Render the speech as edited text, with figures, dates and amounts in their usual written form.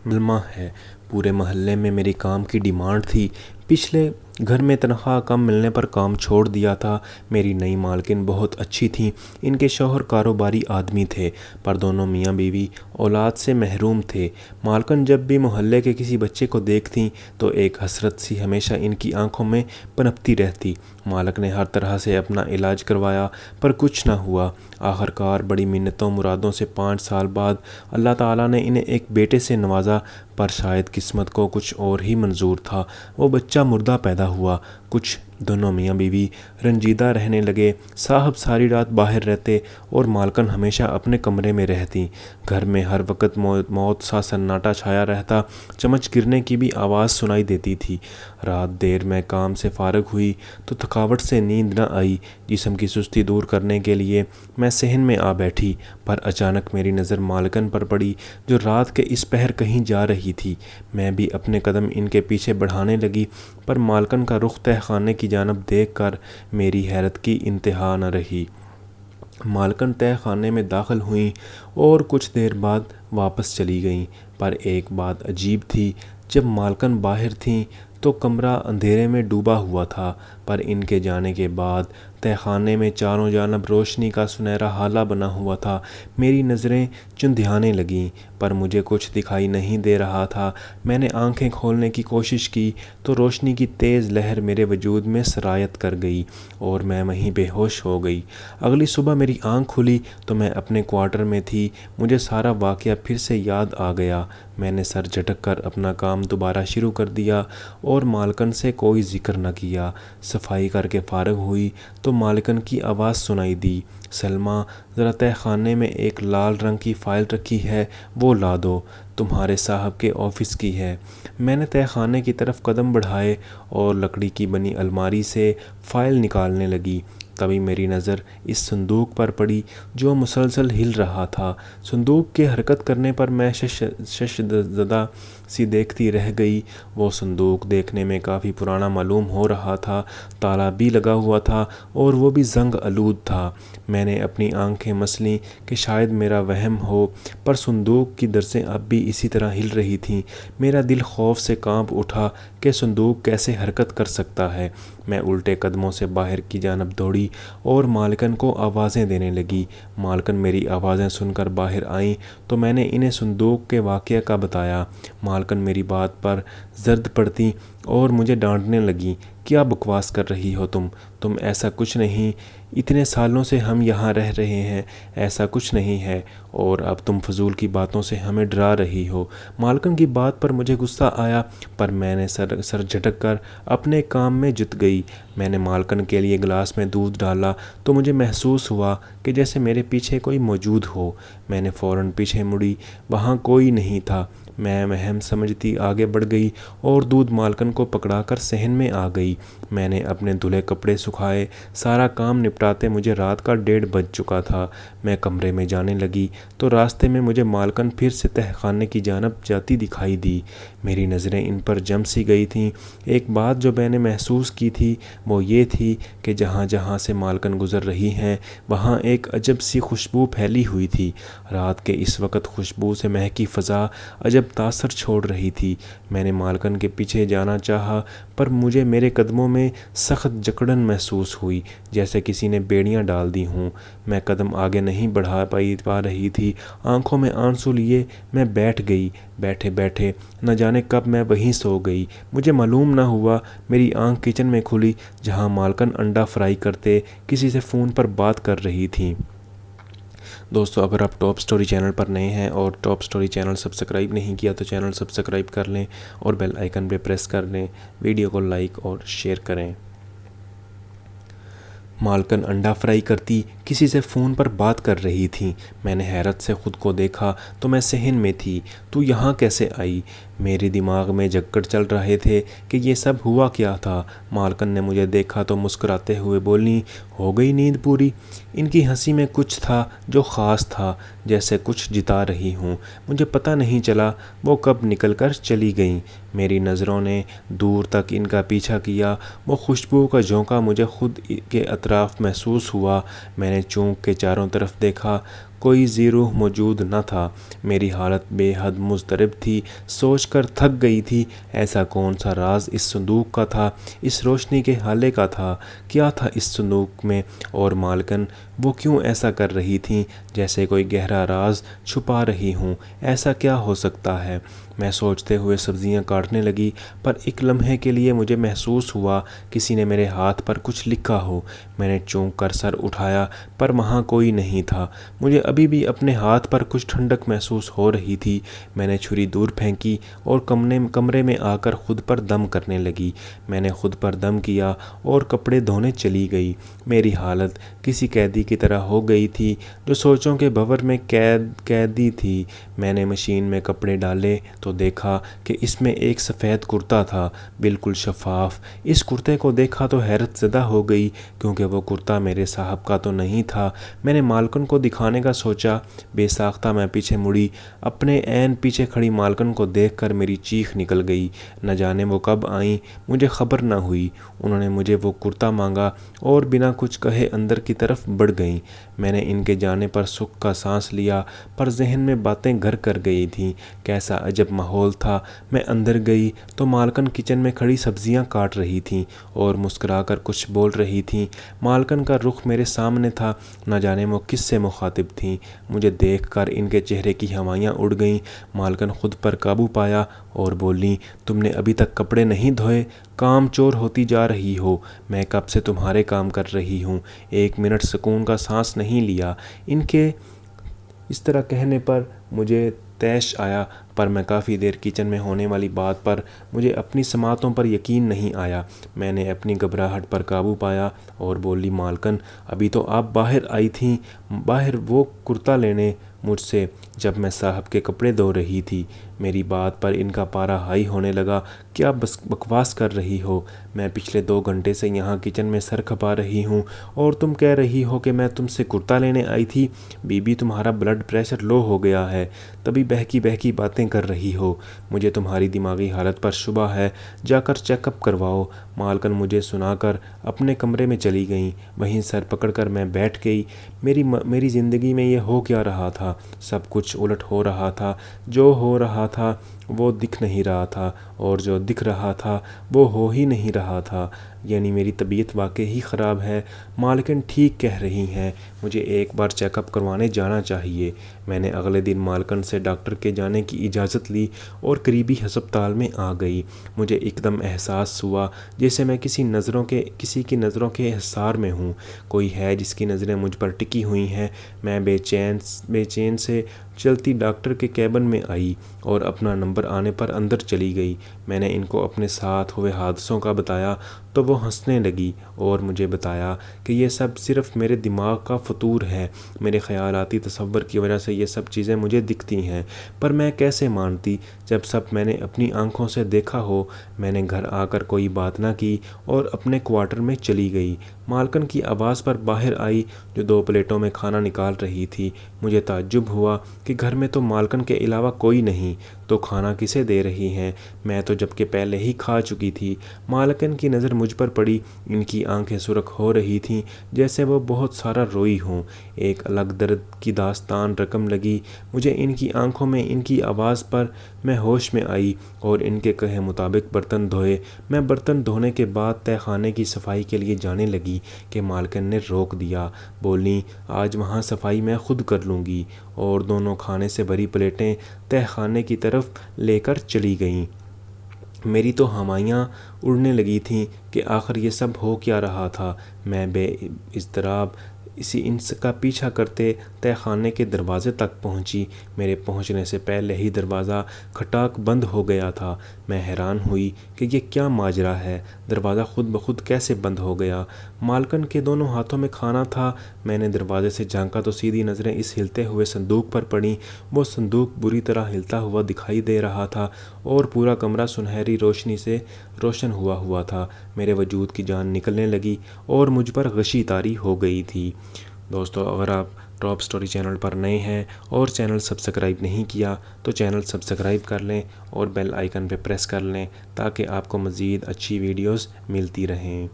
ملما ہے۔ پورے محلے میں میری کام کی ڈیمانڈ تھی۔ پچھلے گھر میں تنخواہ کم ملنے پر کام چھوڑ دیا تھا۔ میری نئی مالکن بہت اچھی تھیں۔ ان کے شوہر کاروباری آدمی تھے، پر دونوں میاں بیوی اولاد سے محروم تھے۔ مالکن جب بھی محلے کے کسی بچے کو دیکھتیں تو ایک حسرت سی ہمیشہ ان کی آنکھوں میں پنپتی رہتی۔ مالک نے ہر طرح سے اپنا علاج کروایا، پر کچھ نہ ہوا۔ آخر کار بڑی منتوں مرادوں سے 5 سال بعد اللہ تعالیٰ نے انہیں ایک بیٹے سے نوازا، پر شاید قسمت کو کچھ اور ہی منظور تھا۔ وہ بچہ مردہ پیدا ہوا۔ کچھ دونوں میاں بیوی رنجیدہ رہنے لگے۔ صاحب ساری رات باہر رہتے اور مالکن ہمیشہ اپنے کمرے میں رہتی۔ گھر میں ہر وقت موت سا سناٹا چھایا رہتا۔ چمچ گرنے کی بھی آواز سنائی دیتی تھی۔ رات دیر میں کام سے فارغ ہوئی تو تھکاوٹ سے نیند نہ آئی۔ جسم کی سستی دور کرنے کے لیے میں صحن میں آ بیٹھی، پر اچانک میری نظر مالکن پر پڑی، جو رات کے اس پہر کہیں جا رہی تھی۔ میں بھی اپنے قدم ان کے پیچھے بڑھانے لگی، پر مالکن کا رخ تہہ خانے کی جانب دیکھ کر میری حیرت کی انتہا نہ رہی۔ مالکن تہہ خانے میں داخل ہوئیں اور کچھ دیر بعد واپس چلی گئیں، پر ایک بات عجیب تھی۔ جب مالکن باہر تھیں تو کمرہ اندھیرے میں ڈوبا ہوا تھا، پر ان کے جانے کے بعد تہہ خانے میں چاروں جانب روشنی کا سنہرا ہالہ بنا ہوا تھا۔ میری نظریں چندھیانے لگیں، پر مجھے کچھ دکھائی نہیں دے رہا تھا۔ میں نے آنکھیں کھولنے کی کوشش کی تو روشنی کی تیز لہر میرے وجود میں سرایت کر گئی اور میں وہیں بے ہوش ہو گئی۔ اگلی صبح میری آنکھ کھلی تو میں اپنے کوارٹر میں تھی۔ مجھے سارا واقعہ پھر سے یاد آ گیا۔ میں نے سر جھٹک کر اپنا کام دوبارہ شروع کر دیا اور مالکن سے کوئی ذکر نہ کیا۔ صفائی کر کے فارغ ہوئی تو مالکن کی آواز سنائی دی، "سلمیٰ، ذرا تہہ خانے میں ایک لال رنگ کی فائل رکھی ہے، وہ لا دو، تمہارے صاحب کے آفس کی ہے۔" میں نے تہہ خانے کی طرف قدم بڑھائے اور لکڑی کی بنی الماری سے فائل نکالنے لگی۔ تبھی میری نظر اس صندوق پر پڑی جو مسلسل ہل رہا تھا۔ صندوق کے حرکت کرنے پر میں ششدر سی دیکھتی رہ گئی۔ وہ صندوق دیکھنے میں کافی پرانا معلوم ہو رہا تھا۔ تالا بھی لگا ہوا تھا اور وہ بھی زنگ آلود تھا۔ میں نے اپنی آنکھیں مسلیں کہ شاید میرا وہم ہو، پر صندوق کی درزیں اب بھی اسی طرح ہل رہی تھیں۔ میرا دل خوف سے کانپ اٹھا کہ صندوق کیسے حرکت کر سکتا ہے۔ میں الٹے قدموں سے باہر کی جانب دوڑی اور مالکن کو آوازیں دینے لگی۔ مالکن میری آوازیں سن کر باہر آئیں تو میں نے انہیں صندوق کے واقعے کا بتایا۔ مالکن میری بات پر زرد پڑتیں اور مجھے ڈانٹنے لگیں، "کیا بکواس کر رہی ہو تم ایسا کچھ نہیں، اتنے سالوں سے ہم یہاں رہ رہے ہیں، ایسا کچھ نہیں ہے، اور اب تم فضول کی باتوں سے ہمیں ڈرا رہی ہو۔" مالکن کی بات پر مجھے غصہ آیا، پر میں نے سر جھٹک کر اپنے کام میں جت گئی۔ میں نے مالکن کے لیے گلاس میں دودھ ڈالا تو مجھے محسوس ہوا کہ جیسے میرے پیچھے کوئی موجود ہو۔ میں نے فوراً پیچھے مڑی، وہاں کوئی نہیں تھا۔ میں وہم سمجھتی آگے بڑھ گئی اور دودھ مالکن کو پکڑا کر صحن میں آ گئی۔ میں نے اپنے دھلے کپڑے سکھائے۔ سارا کام نپٹاتے مجھے رات کا 1:30 بج چکا تھا۔ میں کمرے میں جانے لگی تو راستے میں مجھے مالکن پھر سے تہہ خانے کی جانب جاتی دکھائی دی۔ میری نظریں ان پر جم سی گئی تھیں۔ ایک بات جو میں نے محسوس کی تھی وہ یہ تھی کہ جہاں جہاں سے مالکن گزر رہی ہیں وہاں ایک عجب سی خوشبو پھیلی ہوئی تھی۔ رات کے اس وقت خوشبو سے مہکی فضا عجب تاثر چھوڑ رہی تھی۔ میں نے مالکن کے پیچھے جانا چاہا، پر مجھے میرے قدموں میں سخت جکڑن محسوس ہوئی، جیسے کسی نے بیڑیاں ڈال دی ہوں۔ میں قدم آگے نہیں بڑھا پا رہی تھی۔ آنکھوں میں آنسو لیے میں بیٹھ گئی۔ بیٹھے بیٹھے نہ جانے کب میں وہیں سو گئی۔ مجھے معلوم نہ ہوا میری آنکھ کچن میں کھلی، جہاں مالکن انڈا فرائی کرتے کسی سے فون پر بات کر رہی تھیں۔ دوستو، اگر آپ ٹاپ سٹوری چینل پر نئے ہیں اور ٹاپ سٹوری چینل سبسکرائب نہیں کیا تو چینل سبسکرائب کر لیں اور بیل آئیکن پہ پریس کر لیں۔ ویڈیو کو لائک اور شیئر کریں۔ مالکن انڈا فرائی کرتی کسی سے فون پر بات کر رہی تھیں۔ میں نے حیرت سے خود کو دیکھا تو میں صحن میں تھی۔ "تو یہاں کیسے آئی؟" میرے دماغ میں جھگڑ چل رہے تھے کہ یہ سب ہوا کیا تھا۔ مالکن نے مجھے دیکھا تو مسکراتے ہوئے بولیں، "ہو گئی نیند پوری؟" ان کی ہنسی میں کچھ تھا جو خاص تھا، جیسے کچھ جتا رہی ہوں۔ مجھے پتہ نہیں چلا وہ کب نکل کر چلی گئیں۔ میری نظروں نے دور تک ان کا پیچھا کیا۔ وہ خوشبو کا جھونکا مجھے خود کے اطراف محسوس ہوا۔ میں نے چونک کے چاروں طرف دیکھا۔ کوئی ذی روح موجود نہ تھا۔ میری حالت بے حد مضطرب تھی، سوچ کر تھک گئی تھی ایسا کون سا راز اس صندوق کا تھا، اس روشنی کے حالے کا تھا، کیا تھا اس صندوق میں، اور مالکن وہ کیوں ایسا کر رہی تھیں جیسے کوئی گہرا راز چھپا رہی ہوں، ایسا کیا ہو سکتا ہے؟ میں سوچتے ہوئے سبزیاں کاٹنے لگی، پر ایک لمحے کے لیے مجھے محسوس ہوا کسی نے میرے ہاتھ پر کچھ لکھا ہو۔ میں نے چونک کر سر اٹھایا پر وہاں کوئی نہیں تھا۔ مجھے ابھی بھی اپنے ہاتھ پر کچھ ٹھنڈک محسوس ہو رہی تھی۔ میں نے چھری دور پھینکی اور کمرے میں آ کر خود پر دم کرنے لگی۔ میں نے خود پر دم کیا اور کپڑے دھونے چلی گئی۔ میری حالت کسی قیدی کی طرح ہو گئی تھی جو سوچوں کے بھنور میں قیدی تھی۔ میں نے مشین میں کپڑے ڈالے تو دیکھا کہ اس میں ایک سفید کرتا تھا، بالکل شفاف۔ اس کرتے کو دیکھا تو حیرت زدہ ہو گئی کیونکہ وہ کرتا میرے صاحب کا تو نہیں تھا۔ میں نے مالکن کو دکھانے کا سوچا، بے ساختہ میں پیچھے مڑی۔ اپنے عین پیچھے کھڑی مالکن کو دیکھ کر میری چیخ نکل گئی۔ نہ جانے وہ کب آئیں، مجھے خبر نہ ہوئی۔ انہوں نے مجھے وہ کرتا مانگا اور بنا کچھ کہے اندر کی طرف بڑھ گئیں۔ میں نے ان کے جانے پر سکھ کا سانس لیا، پر ذہن میں باتیں گھر کر گئی تھیں۔ کیسا عجب ماحول تھا۔ میں اندر گئی تو مالکن کچن میں کھڑی سبزیاں کاٹ رہی تھیں اور مسکرا کر کچھ بول رہی تھیں۔ مالکن کا رخ میرے سامنے تھا، نہ جانے وہ کس سے مخاطب تھیں۔ مجھے دیکھ کر ان کے چہرے کی ہوائیاں اڑ گئیں۔ مالکن خود پر قابو پایا اور بولیں، تم نے ابھی تک کپڑے نہیں دھوئے؟ کام چور ہوتی جا رہی ہو۔ میں کب سے تمہارے کام کر رہی ہوں، ایک منٹ سکون کا سانس نہیں لیا۔ ان کے اس طرح کہنے پر مجھے طیش آیا، پر میں کافی دیر کچن میں ہونے والی بات پر مجھے اپنی سماعتوں پر یقین نہیں آیا۔ میں نے اپنی گھبراہٹ پر قابو پایا اور بولی، مالکن ابھی تو آپ باہر آئی تھیں، باہر وہ کرتا لینے مجھ سے، جب میں صاحب کے کپڑے دھو رہی تھی۔ میری بات پر ان کا پارا ہائی ہونے لگا۔ کیا بکواس کر رہی ہو؟ میں پچھلے 2 گھنٹے سے یہاں کچن میں سر کھپا رہی ہوں اور تم کہہ رہی ہو کہ میں تم سے کرتا لینے آئی تھی۔ بی بی تمہارا بلڈ پریشر لو ہو گیا ہے، تبھی بہکی باتیں کر رہی ہو۔ مجھے تمہاری دماغی حالت پر شبہ ہے، جا کر چیک اپ کرواؤ۔ مالکن مجھے سنا کر اپنے کمرے میں چلی گئیں۔ وہیں سر پکڑ کر میں بیٹھ گئی۔ میری زندگی میں یہ ہو کیا رہا تھا؟ سب کچھ الٹ ہو رہا تھا۔ جو ہو رہا تھا وہ دکھ نہیں رہا تھا اور جو دکھ رہا تھا وہ ہو ہی نہیں رہا تھا۔ یعنی میری طبیعت واقعی ہی خراب ہے۔ مالکن ٹھیک کہہ رہی ہیں، مجھے ایک بار چیک اپ کروانے جانا چاہیے۔ میں نے اگلے دن مالکن سے ڈاکٹر کے جانے کی اجازت لی اور قریبی ہسپتال میں آ گئی۔ مجھے ایک دم احساس ہوا جیسے میں کسی کی نظروں کے حصار میں ہوں، کوئی ہے جس کی نظریں مجھ پر ٹکی ہوئی ہیں۔ میں بے چین سے چلتی ڈاکٹر کے کیبن میں آئی اور اپنا نمبر آنے پر اندر چلی گئی۔ میں نے ان کو اپنے ساتھ ہوئے حادثوں کا بتایا تو وہ ہنسنے لگی اور مجھے بتایا کہ یہ سب صرف میرے دماغ کا فطور ہے، میرے خیالاتی تصور کی وجہ سے یہ سب چیزیں مجھے دکھتی ہیں۔ پر میں کیسے مانتی جب سب میں نے اپنی آنکھوں سے دیکھا ہو؟ میں نے گھر آ کر کوئی بات نہ کی اور اپنے کوارٹر میں چلی گئی۔ مالکن کی آواز پر باہر آئی جو 2 پلیٹوں میں کھانا نکال رہی تھی۔ مجھے تعجب ہوا کہ گھر میں تو مالکن کے علاوہ کوئی نہیں، تو کھانا کسے دے رہی ہیں؟ میں تو جبکہ پہلے ہی کھا چکی تھی۔ مالکن کی نظر مجھ پر پڑی، ان کی آنکھیں سرخ ہو رہی تھیں جیسے وہ بہت سارا روئی ہوں۔ ایک الگ درد کی داستان رقم لگی مجھے ان کی آنکھوں میں، ان کی آواز پر۔ میں ہوش میں آئی اور ان کے کہے مطابق برتن دھوئے۔ میں برتن دھونے کے بعد تہہ خانے کی صفائی کے لیے جانے لگی کہ مالکن نے روک دیا۔ بولیں، آج وہاں صفائی میں خود کر لوں گی، اور دونوں کھانے سے بھری پلیٹیں تہہ خانے کی طرف لے کر چلی گئیں۔ میری تو ہوائیاں اڑنے لگی تھیں کہ آخر یہ سب ہو کیا رہا تھا۔ میں بے اضطراب ان کا پیچھا کرتے تہہ خانے کے دروازے تک پہنچی۔ میرے پہنچنے سے پہلے ہی دروازہ کھٹاک بند ہو گیا تھا۔ میں حیران ہوئی کہ یہ کیا ماجرا ہے، دروازہ خود بخود کیسے بند ہو گیا؟ مالکن کے دونوں ہاتھوں میں کھانا تھا۔ میں نے دروازے سے جھانکا تو سیدھی نظریں اس ہلتے ہوئے صندوق پر پڑیں۔ وہ صندوق بری طرح ہلتا ہوا دکھائی دے رہا تھا اور پورا کمرہ سنہری روشنی سے روشن ہوا تھا۔ میرے وجود کی جان نکلنے لگی اور مجھ پر غشی طاری ہو گئی تھی۔ دوستو، اگر آپ ٹاپ سٹوری چینل پر نئے ہیں اور چینل سبسکرائب نہیں کیا تو چینل سبسکرائب کر لیں اور بیل آئیکن پہ پریس کر لیں تاکہ آپ کو مزید اچھی ویڈیوز ملتی رہیں۔